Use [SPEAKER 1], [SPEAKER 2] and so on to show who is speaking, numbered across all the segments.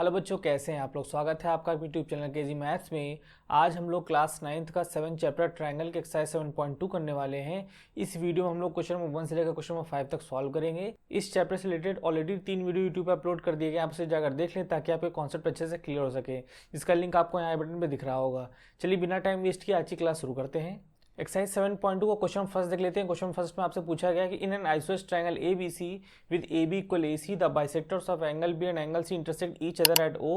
[SPEAKER 1] Hello बच्चों, कैसे हैं आप लोग। स्वागत है आपका यूट्यूब चैनल केजी मैथ्स में। आज हम लोग क्लास 9th का 7 चैप्टर ट्रायंगल के एक्सरसाइज 7.2 करने वाले हैं। इस वीडियो में हम लोग क्वेश्चन नंबर 1 से लेकर क्वेश्चन नंबर 5 तक सॉल्व करेंगे। इस चैप्टर से रिलेटेड ऑलरेडी 3 वीडियो यूट्यूब पर अपलोड कर दिए गए, आप उसे जाकर देख लें ताकि आपके कॉन्सेप्ट अच्छे से क्लियर हो सके। इसका लिंक आपको यहाँ बटन पर दिख रहा होगा। चलिए बिना टाइम वेस्ट किए आज की क्लास शुरू करते हैं। एक्सरसाइज 7.2 का क्वेश्चन फर्स्ट देख लेते हैं। क्वेश्चन फर्स्ट में आपसे पूछा गया कि in an isosceles triangle ABC with AB equal AC, the bisectors of angle B and angle C intersect each other at O.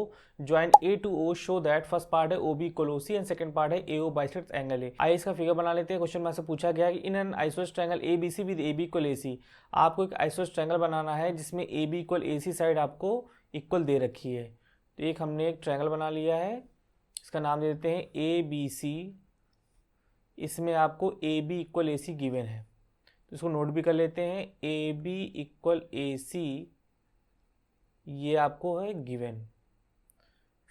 [SPEAKER 1] Join A to O show that first part है OB equal OC and second part है AO bisects angle A। आइए इसका figure बना लेते हैं। Question में आपसे पूछा गया कि in an isosceles triangle ABC with AB equal AC, आपको एक आइसोसेलेस ट्रायंगल बनाना है जिसमें AB equal AC साइड आपको इक्वल दे रखी है। तो एक हमने एक ट्रायंगल बना लिया है, इसका नाम दे देते हैं ABC। इसमें आपको A B equal A C given है, तो इसको नोट भी कर लेते हैं। ए बी इक्वल ए सी ये आपको है गिवन।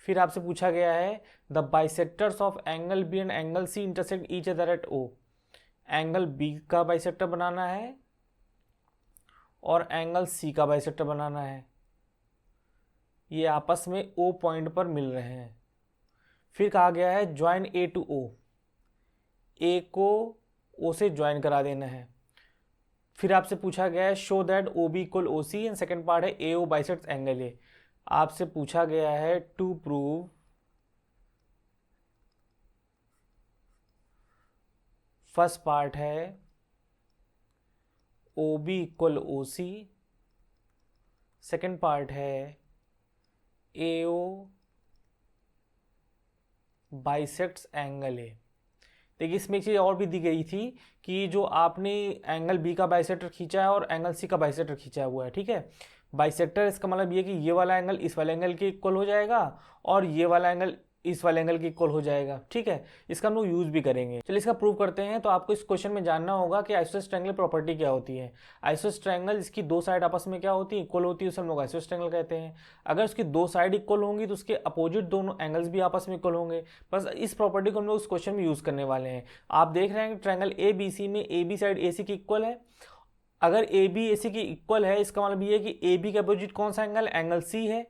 [SPEAKER 1] फिर आपसे पूछा गया है the bisectors of angle B and angle C intersect each other at O. Angle B का बाइसेक्टर बनाना है और एंगल सी का बाइसेक्टर बनाना है, ये आपस में ओ पॉइंट पर मिल रहे हैं। फिर कहा गया है ज्वाइन ए टू ओ, ए को ओ से ज्वाइन करा देना है। फिर आपसे पूछा गया है show that O B equal O C and second part है ए ओ बाइसेक्ट्स एंगल ए। आपसे पूछा गया है टू प्रूव फर्स्ट पार्ट है ओ बी इक्वल ओ सी, सेकेंड पार्ट है ए ओ बाइसेक्ट्स एंगल ए। देखिए इसमें एक चीज़ और भी दी गई थी कि जो आपने एंगल बी का बाइसेक्टर खींचा है और एंगल सी का बाइसेक्टर खींचा हुआ है, ठीक है। बाइसेक्टर इसका मतलब ये कि ये वाला एंगल इस वाले एंगल के इक्वल हो जाएगा और ये वाला एंगल इस वाले एंगल के इक्वल हो जाएगा, ठीक है। इसका हम लोग यूज भी करेंगे। चलिए इसका प्रूव करते हैं। तो आपको इस क्वेश्चन में जानना होगा कि आइसोसेलेस ट्रायंगल प्रॉपर्टी क्या होती है। आइसोसेलेस ट्रायंगल इसकी दो साइड आपस में क्या होती है, इक्वल होती है, उसे हम लोग आइसोसेलेस ट्रायंगल कहते हैं। अगर उसकी दो साइड इक्वल होंगी तो उसके अपोजिट दोनों एंगल्स भी आपस में इक्वल होंगे। बस इस प्रॉपर्टी को हम लोग इस क्वेश्चन में यूज करने वाले हैं। आप देख रहे हैं कि ट्रायंगल ए बी सी में ए बी साइड ए सी की इक्वल है। अगर ए बी ए सी की इक्वल है इसका मतलब ये है कि ए बी के अपोजिट कौन सा एंगल, एंगल सी है,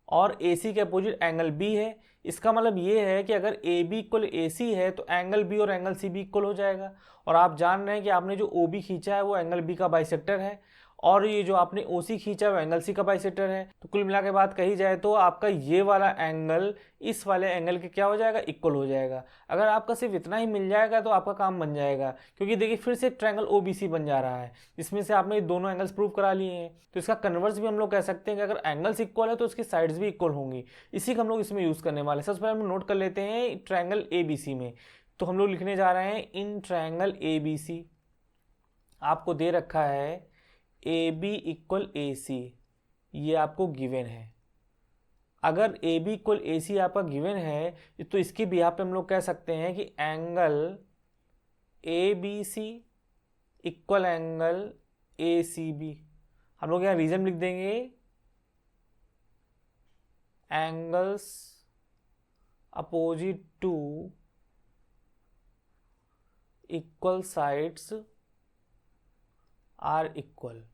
[SPEAKER 1] और ए सी के अपोजिट एंगल बी है। इसका मतलब ये है कि अगर ए बी इक्वल ए सी है तो एंगल बी और एंगल सी भी इक्वल हो जाएगा। और आप जान रहे हैं कि आपने जो ओ बी खींचा है वो एंगल बी का बाइसेक्टर है और ये जो आपने ओ सी खींचा है वो एंगल सी का बाइसेक्टर है। तो कुल मिला के बात कही जाए तो आपका ये वाला एंगल इस वाले एंगल के क्या हो जाएगा, इक्वल हो जाएगा। अगर आपका सिर्फ इतना ही मिल जाएगा तो आपका काम बन जाएगा, क्योंकि देखिए फिर से ट्रायंगल ओ बी सी बन जा रहा है जिसमें से आपने दोनों एंगल्स प्रूव करा लिए हैं। तो इसका कन्वर्स भी हम लोग कह सकते हैं कि अगर एंगल्स इक्वल है तो उसकी साइड्स भी इक्वल होंगी। इसी का हम लोग इसमें यूज करने वाले हैं। सबसे पहले हम नोट कर लेते हैं ट्रायंगल ए बी सी में। तो हम लोग लिखने जा रहे हैं इन ट्रायंगल ए बी सी आपको दे रखा है ए बी इक्वल ए सी, ये आपको गिवन है। अगर ए बी इक्वल ए सी आपका गिवन है तो इसके भी पे हम लोग कह सकते हैं कि angle A B C equal angle A C B. हम लोग यहाँ रीजन लिख देंगे angles opposite to equal sides are equal.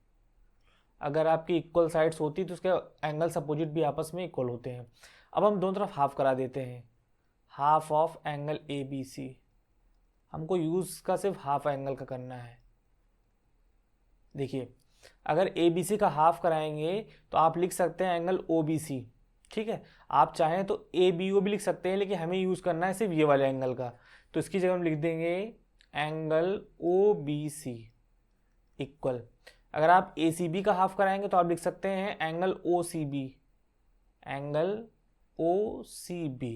[SPEAKER 1] अगर आपकी इक्वल साइड्स होती तो उसके एंगल्स अपोजिट भी आपस में इक्वल होते हैं। अब हम दोनों तरफ हाफ करा देते हैं, half of angle A B C. हमको यूज का सिर्फ हाफ एंगल का करना है। देखिए अगर ए बी सी का हाफ कराएंगे तो आप लिख सकते हैं एंगल ओ बी सी, ठीक है। आप चाहें तो ए बी ओ भी लिख सकते हैं, लेकिन हमें यूज करना है सिर्फ ये वाले एंगल का। तो इसकी जगह हम लिख देंगे angle O B C equal. अगर आप ए सी बी का हाफ कराएंगे तो आप लिख सकते हैं angle O C B, angle O C B.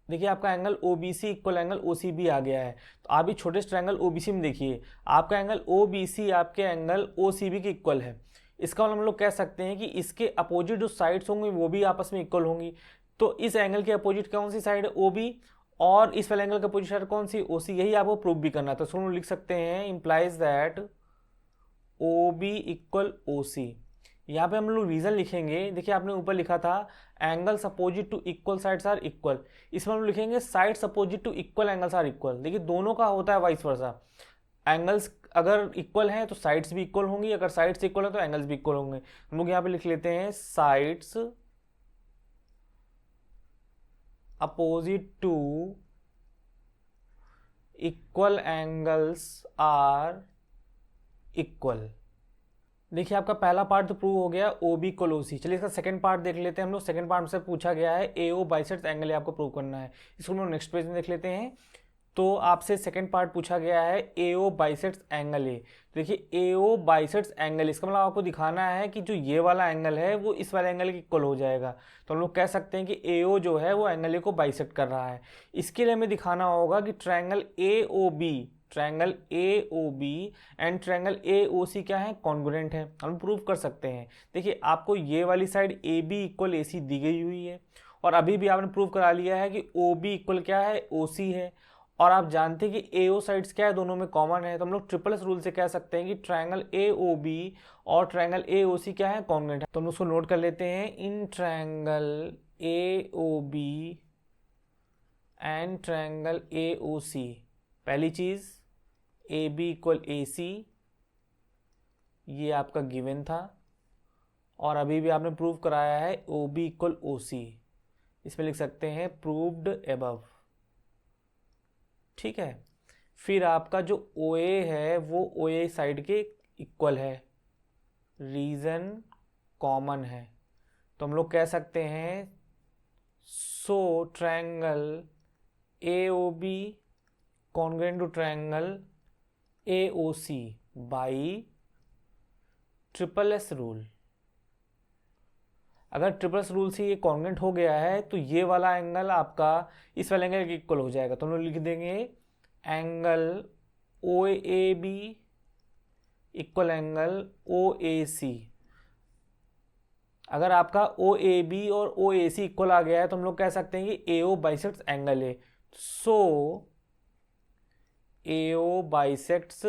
[SPEAKER 1] देखिए आपका angle O B C equal angle O C B आ गया है। तो आप भी छोटे ट्रायंगल ओ बी सी में देखिए आपका एंगल ओ बी सी आपके एंगल ओ सी बी के इक्वल है। इसका मतलब हम लोग कह सकते हैं कि इसके अपोजिट जो साइड्स होंगी वो भी आपस में इक्वल होंगी। तो इस एंगल के अपोजिट कौन सी साइड है, ओ बी, और इस वाले एंगल के अपोजिट साइड कौन सी, ओ सी। यही आपको प्रूव भी करना है। तो हम लिख सकते हैं implies that O B equal O C. यहाँ पे हम लोग रीजन लिखेंगे। देखिए आपने ऊपर लिखा था angles opposite to equal sides are equal, इसमें हम लिखेंगे sides opposite to equal angles are equal. देखिए दोनों का होता है वाइस वर्सा। एंगल्स अगर इक्वल हैं तो साइड्स भी इक्वल होंगी, अगर साइड्स इक्वल है तो एंगल्स भी इक्वल होंगे। हम लोग यहाँ पे लिख लेते हैं sides opposite to equal angles are equal. देखिए आपका पहला पार्ट तो प्रूव हो गया ओ बी इक्वल ओ सी। चलिए इसका सेकंड पार्ट देख लेते हैं हम लोग। सेकंड पार्ट से पूछा गया है ए ओ बाइसेक्ट्स एंगल आपको प्रूव करना है। इसको हम लोग नेक्स्ट पेज में देख लेते हैं। तो आपसे सेकंड पार्ट पूछा गया है ए ओ बाइसेक्ट्स एंगल ए। देखिए ए ओ बाइसेक्ट्स एंगल, इसका मतलब आपको दिखाना है कि जो ये वाला एंगल है वो इस वाले एंगल के इक्वल हो जाएगा। तो हम लोग कह सकते हैं कि ए ओ जो है वो एंगल ए को बाइसेक्ट कर रहा है। इसके लिए हमें दिखाना होगा कि triangle A O B, triangle A O B and triangle A O C क्या है, कॉन्ग्रुएंट है। हम प्रूव कर सकते हैं। देखिए आपको ये वाली side A B equal A सी दी गई हुई है और अभी भी आपने प्रूव करा लिया है कि ओ बी इक्वल क्या है, ओ सी है। और आप जानते हैं कि ए ओ साइड्स क्या है, दोनों में कॉमन है। तो हम लोग ट्रिपल एस रूल से कह सकते हैं कि ट्रायंगल ए ओ बी और ट्रायंगल ए ओ सी क्या है, कॉन्ग्रुएंट है। तो हम उसको नोट कर लेते हैं। इन triangle A O B and triangle A O C, पहली चीज ए बी इक्वल ए सी, ये आपका गिवन था और अभी भी आपने प्रूव कराया है ओ बी इक्वल ओ सी। इसमें लिख सकते हैं प्रूव्ड एबव। ठीक है, फिर आपका जो ओ ए है वो ओ ए साइड के इक्वल है, रीजन कॉमन है। तो हम लोग कह सकते हैं so triangle A O B congruent to triangle A O C by triple S rule. अगर ट्रिपल एस रूल से ये कॉन्ग्रुएंट हो गया है तो ये वाला एंगल आपका इस वाले एंगल के इक्वल हो जाएगा। तो हम लोग लिख देंगे angle O A B equal angle O A C. अगर आपका ओ ए बी और ओ ए सी इक्वल आ गया है तो हम लोग कह सकते हैं कि A O bisects angle A. So A O bisects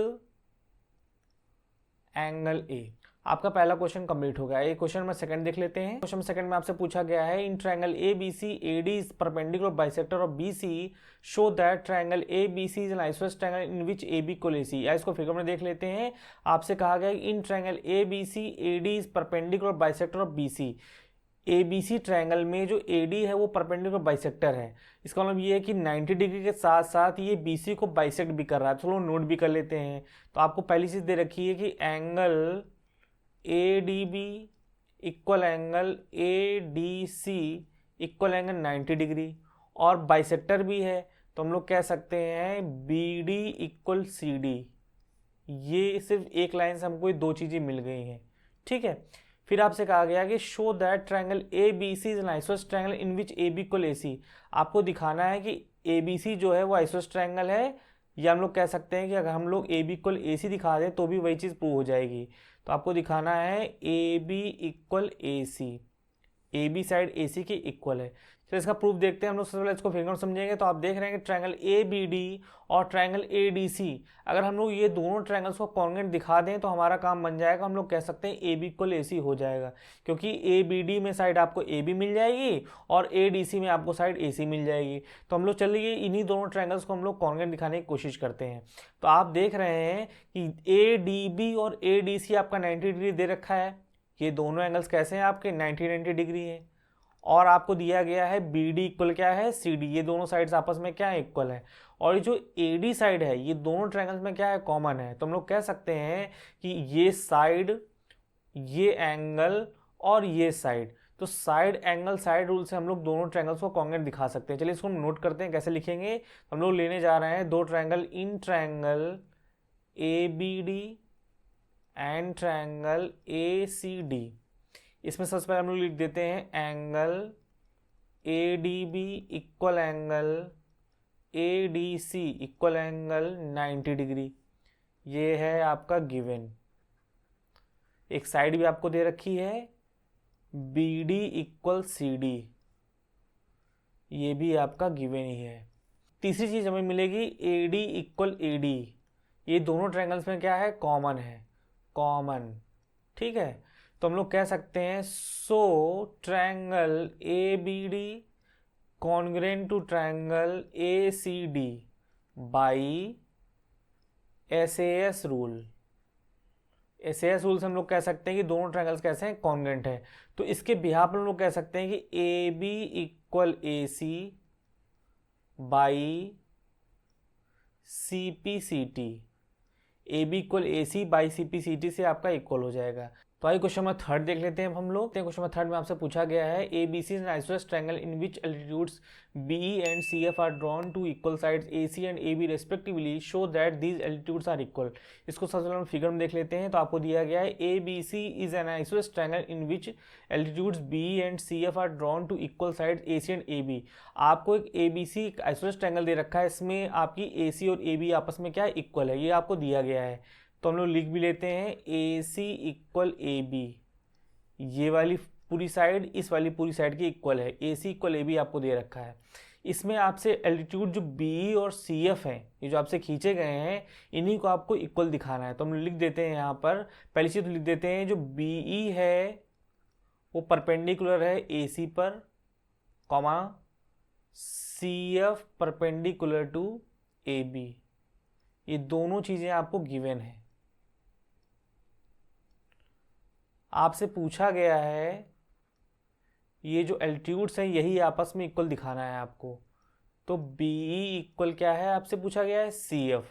[SPEAKER 1] angle A. आपका पहला क्वेश्चन कंप्लीट हो गया। ये क्वेश्चन में सेकंड देख लेते हैं। क्वेश्चन सेकंड में आपसे पूछा गया है in triangle A B C A D is perpendicular bisector of B C, show that triangle A B C is an isosceles triangle in which A B equal A C. या इसको figure में देख लेते हैं। आपसे कहा गया in triangle A B C A D is perpendicular bisector of B C. A B C triangle में जो ए डी है वो परपेंडिकुलर बाइसेक्टर है। इसका मतलब ये है कि 90 डिग्री के साथ साथ ये बी सी को बाइसेक्ट भी कर रहा है। चलो नोट भी कर लेते हैं। तो आपको पहली चीज दे रखी है कि angle A D B equal angle A D C equal angle 90 degree और बाइसेक्टर भी है। तो हम लोग कह सकते हैं B D equal C D. ये सिर्फ एक लाइन से हमको ये दो चीज़ें मिल गई हैं। ठीक है, फिर आपसे कहा गया कि show that triangle A B C is an isosceles triangle in which A B equal A C. आपको दिखाना है कि ए बी सी जो है वो आइसोसेलेस ट्रायंगल है, या हम लोग कह सकते हैं कि अगर हम लोग ए बी इक्वल ए सी दिखा दें तो भी वही चीज़ प्रूव हो जाएगी। तो आपको दिखाना है A B equal A C, A B side A C के इक्वल है। चलिए इसका प्रूफ देखते हैं हम लोग। सबसे पहले इसको फिगर समझेंगे। तो आप देख रहे हैं कि ट्रायंगल ए बी डी और ट्रायंगल ए डी सी, अगर हम लोग ये दोनों ट्रायंगल्स को कॉन्ग्रुएंट दिखा दें तो हमारा काम बन जाएगा। हम लोग कह सकते हैं ए बी इक्वल ए सी हो जाएगा, क्योंकि ए बी डी में साइड आपको ए बी मिल जाएगी और ए डी सी में आपको साइड ए सी मिल जाएगी। तो हम लोग चलिए इन्हीं दोनों ट्रायंगल्स को हम लोग कॉन्ग्रुएंट दिखाने की कोशिश करते हैं। तो आप देख रहे हैं कि ए डी बी और ए डी सी आपका 90 डिग्री दे रखा है। ये दोनों एंगल्स कैसे हैं आपके, 90 डिग्री है। और आपको दिया गया है बी डी इक्वल क्या है, सी डी। ये दोनों साइड्स आपस में क्या है, इक्वल है। और ये जो ए डी साइड है ये दोनों ट्रायंगल्स में क्या है, कॉमन है। तो हम लोग कह सकते हैं कि ये साइड, ये एंगल और ये साइड, तो साइड एंगल साइड रूल से हम लोग दोनों ट्रायंगल्स को कॉन्ग्रुएंट दिखा सकते हैं। चलिए इसको हम नोट करते हैं कैसे लिखेंगे। हम लोग लेने जा रहे हैं दो triangle, in triangle A B D and triangle A C D. इसमें सबसे पहले हम लोग लिख देते हैं angle A D B equal angle A D C equal angle 90 degree. ये है आपका गिवन। एक साइड भी आपको दे रखी है B D equal C D, ये भी आपका गिवन ही है। तीसरी चीज हमें मिलेगी A D equal A D. ये दोनों ट्रायंगल्स में क्या है, कॉमन है, कॉमन। ठीक है, तो हम लोग कह सकते हैं so triangle A B D congruent to triangle A C D by SAS rule. SAS rule से हम लोग कह सकते हैं कि दोनों ट्रायंगल्स कैसे हैं, कॉन्ग्रुएंट है। तो इसके बिहाफ पर हम लोग कह सकते हैं कि A B equal A C by C P C T, A B equal A C by C P C T से आपका इक्वल हो जाएगा। तो आइए क्वेश्चन नंबर थर्ड देख लेते हैं अब हम लोग। क्वेश्चन नंबर थर्ड में आपसे पूछा गया है A B C is an isosceles triangle in which altitudes B and C F are drawn to equal sides A C and A B respectively, show that these altitudes are equal. इसको सबसे पहले हम figure में देख लेते हैं। तो आपको दिया गया है A B C is an isosceles triangle in which altitudes B and C F are drawn to equal sides A C and A B. आपको एक A B C isosceles triangle दे रखा है, इसमें आपकी ए सी और ए बी आपस में क्या है, इक्वल है, ये आपको दिया गया है। तो हम लोग लिख भी लेते हैं ए सी इक्वल ए बी, ये वाली पूरी साइड इस वाली पूरी साइड की इक्वल है, A C equal A B आपको दे रखा है। इसमें आपसे एल्टीट्यूड जो बी और सी एफ है, ये जो आपसे खींचे गए हैं, इन्हीं को आपको इक्वल दिखाना है। तो हम लिख देते हैं यहाँ पर, पहली चीज तो लिख देते हैं जो बी ई है वो परपेंडिकुलर है ए सी पर, comma C F perpendicular to A B. ये दोनों चीजें आपको गिवन है। आपसे पूछा गया है ये जो एल्टीट्यूड्स हैं यही आपस में इक्वल दिखाना है आपको। तो बी ई इक्वल क्या है, आपसे पूछा गया है सी एफ।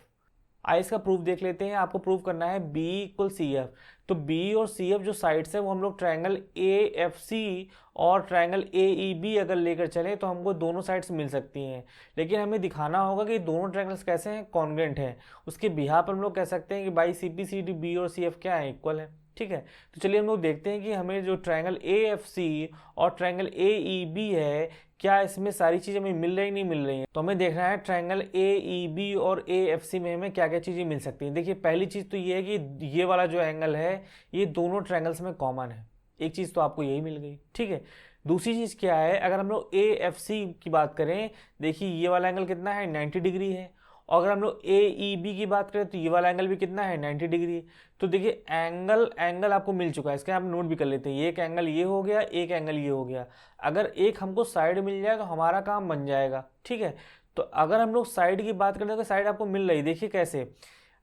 [SPEAKER 1] आइए इसका प्रूफ देख लेते हैं। आपको प्रूफ करना है बी इक्वल सी एफ। तो बी और सी एफ जो साइड्स है वो हम लोग ट्रायंगल ए एफ सी और ट्रायंगल ए ई बी अगर लेकर चलें तो हमको दोनों साइड्स मिल सकती हैं। लेकिन हमें दिखाना होगा कि दोनों ट्रायंगल्स कैसे हैं, कॉन्ग्रुएंट हैं। उसके बिहार पर हम लोग कह सकते हैं कि by C P C D B और सी एफ क्या है, इक्वल है। ठीक है, तो चलिए हम लोग देखते हैं कि हमें जो ट्रायंगल ए एफ सी और ट्रायंगल ए ई बी है, क्या इसमें सारी चीज़ें हमें मिल रही नहीं मिल रही हैं। तो हमें देखना है ट्रायंगल ए ई बी और ए एफ सी में हमें क्या क्या चीज़ें मिल सकती हैं। देखिए पहली चीज़ तो ये है कि ये वाला जो एंगल है ये दोनों ट्रायंगल्स में कॉमन है, एक चीज़ तो आपको यही मिल गई। ठीक है, दूसरी चीज़ क्या है, अगर हम लोग ए एफ सी की बात करें, देखिए ये वाला एंगल कितना है, 90 डिग्री है। और अगर हम लोग ए ई बी की बात करें तो ये वाला एंगल भी कितना है, 90 डिग्री। तो देखिए एंगल एंगल आपको मिल चुका है, इसके आप नोट भी कर लेते हैं। एक एंगल ये हो गया, एक एंगल ये हो गया। अगर एक हमको साइड मिल जाए तो हमारा काम बन जाएगा। ठीक है, तो अगर हम लोग साइड की बात करें तो साइड आपको मिल रही, देखिए कैसे,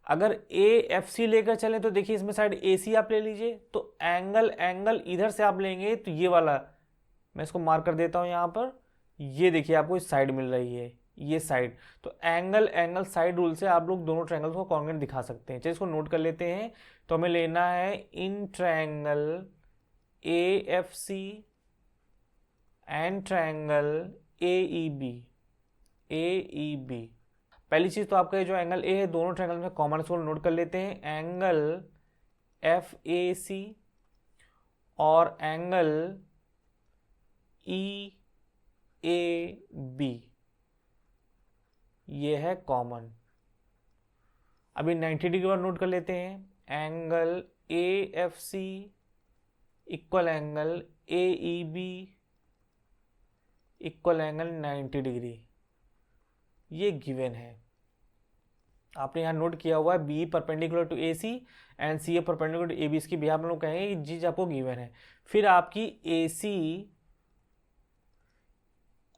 [SPEAKER 1] अगर ए एफ सी लेकर चलें तो देखिए इसमें साइड ए सी आप ले लीजिए, तो एंगल एंगल इधर से आप लेंगे तो ये वाला, मैं इसको मार्क कर देता हूँ यहाँ पर, ये देखिए आपको इस साइड मिल रही है, ये साइड। तो एंगल एंगल साइड रूल से आप लोग दोनों ट्रायंगल्स को कॉन्ग्रुएंट दिखा सकते हैं। चलिए इसको नोट कर लेते हैं। तो हमें लेना है in triangle A F C and triangle A E B, A E B. पहली चीज तो आपका जो एंगल ए है दोनों ट्रायंगल में कॉमन, इसको नोट कर लेते हैं। एंगल एफ ए सी और एंगल ई ए बी, ये है कॉमन। अभी 90 डिग्री और नोट कर लेते हैं। Angle A F C equal angle A E B equal angle 90 degree, ये गिवन है। आपने यहाँ नोट किया हुआ है B perpendicular to A C and C A perpendicular to A B, इसकी भी हम लोग कहेंगे ये चीज आपको गिवन है। फिर आपकी ए सी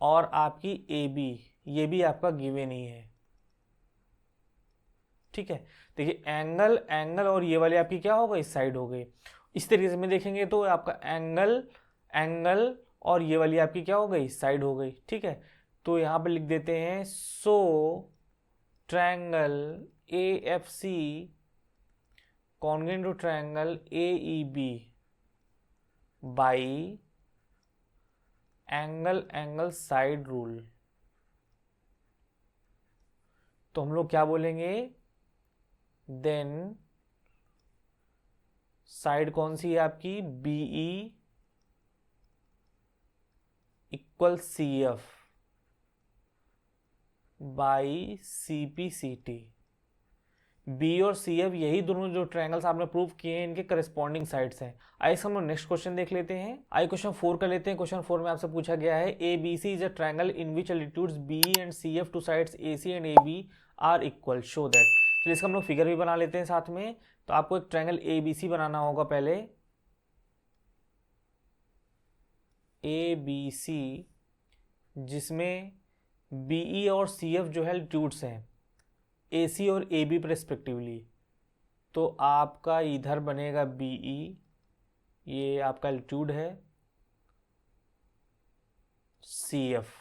[SPEAKER 1] और आपकी ए बी, ये भी आपका गिवन ही है। ठीक है, देखिए एंगल एंगल और ये वाली आपकी क्या हो गई, साइड हो गई। इस तरीके से में देखेंगे तो आपका एंगल एंगल और ये वाली आपकी क्या हो गई, साइड हो गई। ठीक है, तो यहाँ पर लिख देते हैं so triangle A F C congruent to triangle A E B by angle angle side rule. तो हम लोग क्या बोलेंगे, देन साइड कौन सी है आपकी, B E equal C F by C P C T. B और सी एफ यही दोनों जो ट्रायंगल्स आपने प्रूव किए हैं, इनके करस्पॉन्डिंग साइड्स हैं। आइए हम लोग नेक्स्ट क्वेश्चन देख लेते हैं। आइए क्वेश्चन 4 कर लेते हैं। क्वेश्चन 4 में आपसे पूछा गया है A B C is a triangle in which altitudes B and C F to sides A C and A B are equal, show that. चलिए इसका हम लोग फिगर भी बना लेते हैं साथ में। तो आपको एक ट्रायंगल ए बी सी बनाना होगा पहले, ए बी सी, जिसमें बी ई और सी एफ जो है एल्टीट्यूड्स हैं ए सी और ए बी रेस्पेक्टिवली। तो आपका इधर बनेगा बी ई, ये आपका एल्टीट्यूड है, सी एफ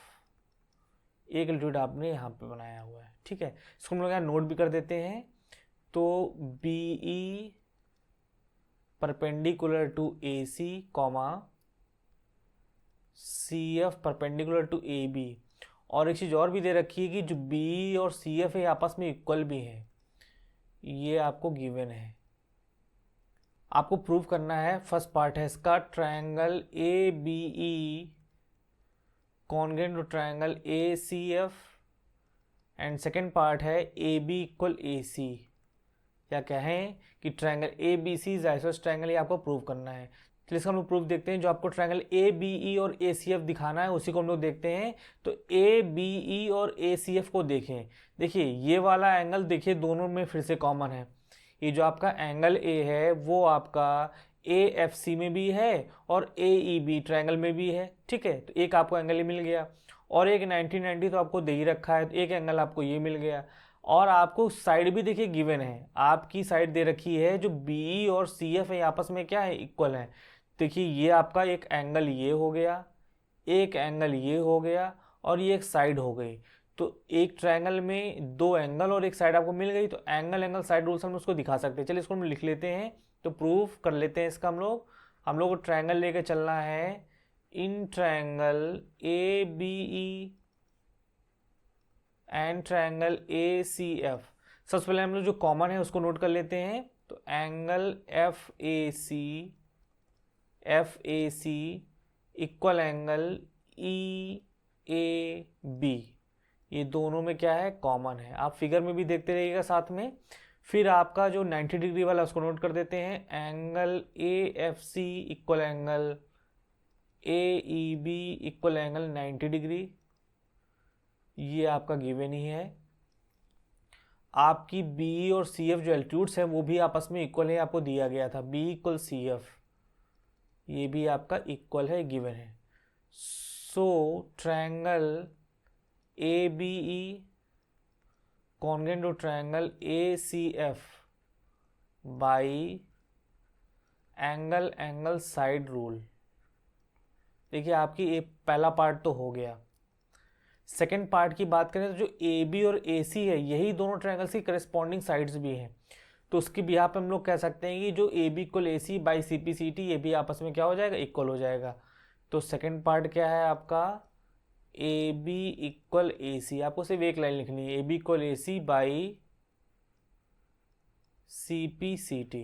[SPEAKER 1] एक एल्टीट्यूड आपने यहाँ पे बनाया हुआ है, ठीक है। इसको हम लोग यहाँ नोट भी कर देते हैं। तो B E perpendicular to A C comma C F perpendicular to A B. और एक चीज़ और भी दे रखी है कि जो बी और सी एफ है आपस में इक्वल भी है, ये आपको गिवन है। आपको प्रूव करना है, फर्स्ट पार्ट है इसका, triangle A B E congruent to triangle A C F, and second part है A B equal A C. क्या कहें कि triangle A B C is isosceles triangle, ये आपको प्रूव करना है। तो इसका हम लोग प्रूफ देखते हैं। जो आपको ट्रायंगल ए बी ई और ए सी एफ दिखाना है उसी को हम लोग देखते हैं। तो ए बी ई और ए सी एफ को देखें। देखिए ये वाला एंगल देखिए दोनों में फिर से कॉमन है। ये जो आपका एंगल ए है वो आपका ए एफ सी में भी है और ए ई बी ट्रायंगल में भी है, ठीक है। तो एक आपको एंगल ही मिल गया, और एक 90 तो आपको दे ही रखा है, तो एक एंगल आपको ये मिल गया। और आपको साइड भी देखिए गिवन है, आपकी साइड दे रखी है जो बी और सी एफ है आपस में क्या है, इक्वल है। देखिए ये आपका एक एंगल ये हो गया, एक एंगल ये हो गया, और ये एक साइड हो गई। तो एक ट्रायंगल में दो एंगल और एक साइड आपको मिल गई। तो एंगल एंगल साइड रूल से हम उसको दिखा सकते हैं। चलिए इसको हम लिख लेते हैं, तो प्रूफ कर लेते हैं इसका। हम लोग को ट्रायंगल लेके चलना है। In triangle A B E and triangle A C F, सबसे पहले हम लोग जो कॉमन है उसको नोट कर लेते हैं। तो angle F A C equal angle E A B, ये दोनों में क्या है, कॉमन है। आप फिगर में भी देखते रहिएगा साथ में। फिर आपका जो 90 डिग्री वाला उसको नोट कर देते हैं। Angle A F C equal angle A E B equal angle 90 degree, ये आपका गिवन ही है। आपकी बी और सी एफ जो एल्टीट्यूड्स हैं वो भी आपस में इक्वल है, आपको दिया गया था बी इक्वल सी एफ, ये भी आपका इक्वल है, गिवन है। So triangle A B E congruent to triangle A C F by angle angle side rule. देखिए आपकी एक पहला पार्ट तो हो गया। सेकेंड पार्ट की बात करें तो जो ए बी और ए सी है यही दोनों ट्रायंगल्स की करस्पॉन्डिंग साइड्स भी हैं। तो उसकी बिहाफ पे हम लोग कह सकते हैं कि जो A B equal A C by C P C T, ये भी आपस में क्या हो जाएगा, इक्वल हो जाएगा। तो सेकेंड पार्ट क्या है आपका, ए बी इक्वल ए सी, आपको सिर्फ एक लाइन लिखनी है, A B equal A C by C P C T.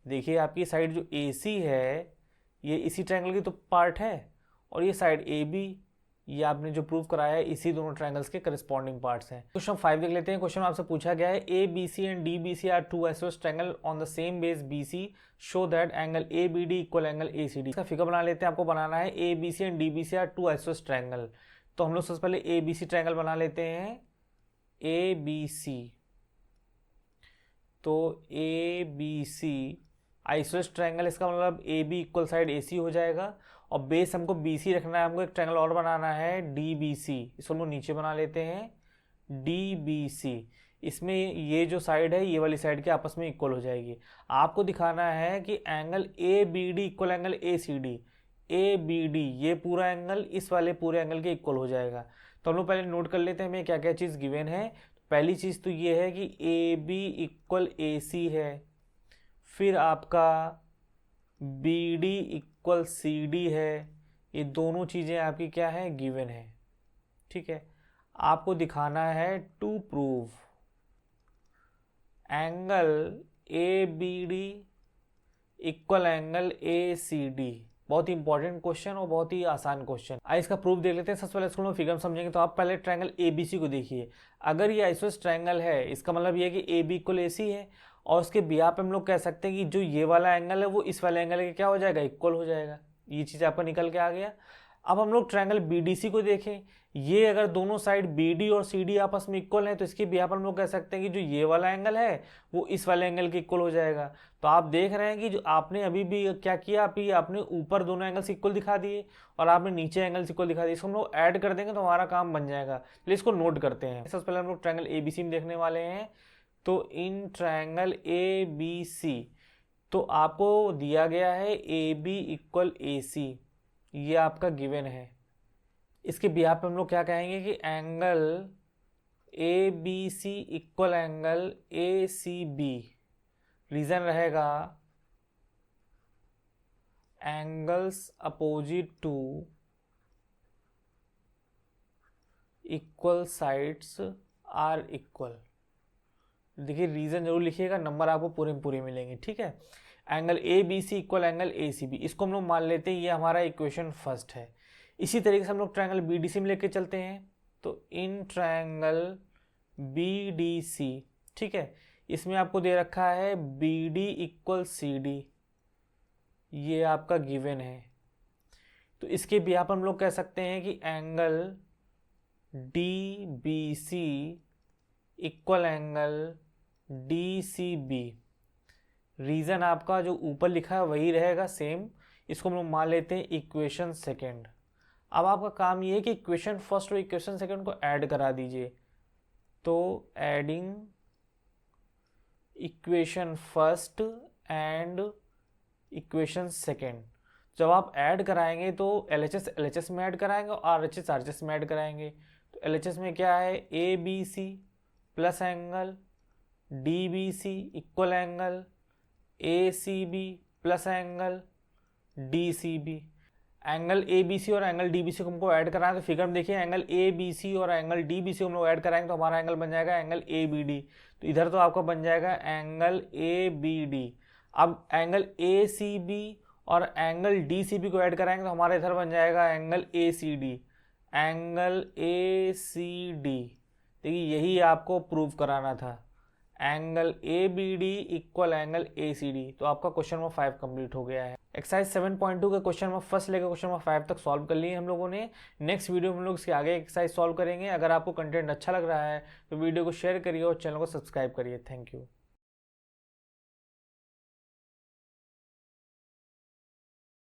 [SPEAKER 1] देखिए आपकी साइड जो ए सी है ये इसी ट्रायंगल की तो पार्ट है, और ये साइड ए बी, ये आपने जो प्रूव कराया है इसी दोनों ट्रायंगल्स के करस्पॉन्डिंग पार्ट्स हैं। क्वेश्चन 5 देख लेते हैं। क्वेश्चन आपसे पूछा गया है, A B C and D B C are two isosceles triangle on the same base B C, show that angle A B D equal angle A C D. इसका figure बना लेते हैं। आपको बनाना है A B C and D B C are two isosceles triangle. तो हम लोग सबसे पहले ए बी सी ट्रायंगल बना लेते हैं। ए बी सी, तो A B C isosceles triangle, इसका मतलब A B equal side A C हो जाएगा, और बेस हमको बी सी रखना है। हमको एक ट्रायंगल और बनाना है डी बी सी, इसको हम लोग नीचे बना लेते हैं डी बी सी। इसमें ये जो साइड है ये वाली साइड के आपस में इक्वल हो जाएगी। आपको दिखाना है कि angle A B D equal angle A C D, A B D ये पूरा एंगल इस वाले पूरे एंगल के इक्वल हो जाएगा। तो हम लोग पहले नोट कर लेते हैं हमें क्या क्या चीज़ गिवन है। पहली चीज़ तो ये है कि ए बी इक्वल ए सी है, फिर आपका B D equal C D है, ये दोनों चीज़ें आपकी क्या है, गिवन है, ठीक है। आपको दिखाना है to prove angle A B D equal angle A C D. बहुत ही इंपॉर्टेंट क्वेश्चन और बहुत ही आसान क्वेश्चन। आइए इसका प्रूफ देख लेते हैं। सबसे पहले इसको हम फिगर में समझेंगे। तो आप पहले ट्रायंगल ए बी सी को देखिए। अगर ये आइसोसेलेस ट्रायंगल है इसका मतलब ये है कि ए बी इक्वल ए सी है, और उसके बिहाफ पे हम लोग कह सकते हैं कि जो ये वाला एंगल है वो इस वाले एंगल के क्या हो जाएगा, इक्वल हो जाएगा। ये चीज़ आपका निकल के आ गया। अब हम लोग ट्रायंगल बी डी सी को देखें। ये अगर दोनों साइड बी डी और सी डी आपस में इक्वल है तो इसके बिहाफ पर हम लोग कह सकते हैं कि जो ये वाला एंगल है वो इस वाले एंगल के इक्वल हो जाएगा। तो आप देख रहे हैं कि जो आपने अभी भी क्या किया, आपने ऊपर दोनों एंगल्स इक्वल दिखा दिए और आपने नीचे एंगल्स इक्वल दिखा दिए। इसको हम लोग ऐड कर देंगे तो हमारा काम बन जाएगा। चलिए इसको नोट करते हैं। सबसे पहले हम लोग ट्रायंगल ए बी सी में देखने वाले हैं। तो in triangle A B C, तो आपको दिया गया है ए बी इक्वल ए सी, ये आपका गिवन है। इसके बिहाफ पे हम लोग क्या कहेंगे कि angle A B C equal angle A C B, reason रहेगा angles opposite to equal sides are equal. देखिए रीजन जरूर लिखिएगा, नंबर आपको पूरे में पूरे मिलेंगे, ठीक है। Angle A B C equal angle A C B, इसको हम लोग मान लेते हैं ये हमारा इक्वेशन फर्स्ट है। इसी तरीके से हम लोग ट्रायंगल बी डी सी में लेके चलते हैं, तो in triangle B D C, ठीक है, इसमें आपको दे रखा है B D equal C D, ये आपका गिवन है। तो इसके भी आप हम लोग कह सकते हैं कि angle D B C equal angle D C B, reason आपका जो ऊपर लिखा है वही रहेगा सेम, इसको हम लोग मान लेते हैं इक्वेशन सेकेंड। अब आपका काम ये है कि इक्वेशन फर्स्ट और इक्वेशन सेकेंड को ऐड करा दीजिए, तो adding equation first and equation second, जब आप ऐड कराएंगे तो LHS में ऐड कराएंगे और RHS में ऐड कराएंगे। तो LHS में क्या है, A B C plus angle D B C equal angle A C B plus angle D C B. Angle A B C और एंगल डी बी सी को हमको ऐड कराना है, तो फिगर में देखिए एंगल ए बी सी और angle D B सी हम लोग ऐड कराएंगे तो हमारा एंगल बन जाएगा एंगल ए बी डी। तो इधर तो आपका बन जाएगा एंगल ए बी डी। अब एंगल ए सी बी और एंगल डी सी बी को ऐड कराएंगे तो हमारा इधर बन जाएगा angle A C D, angle A C D. देखिए यही आपको प्रूव कराना था, angle A B D equal angle A C D. तो आपका क्वेश्चन नंबर 5 कंप्लीट हो गया है। एक्सरसाइज 7.2 के क्वेश्चन नंबर फर्स्ट लेकर क्वेश्चन नंबर 5 तक सॉल्व कर लिए हम लोगों ने। नेक्स्ट वीडियो में हम लोग इसके आगे एक्सरसाइज सॉल्व करेंगे। अगर आपको कंटेंट अच्छा लग रहा है तो वीडियो को शेयर करिए और चैनल को सब्सक्राइब करिए। Thank you.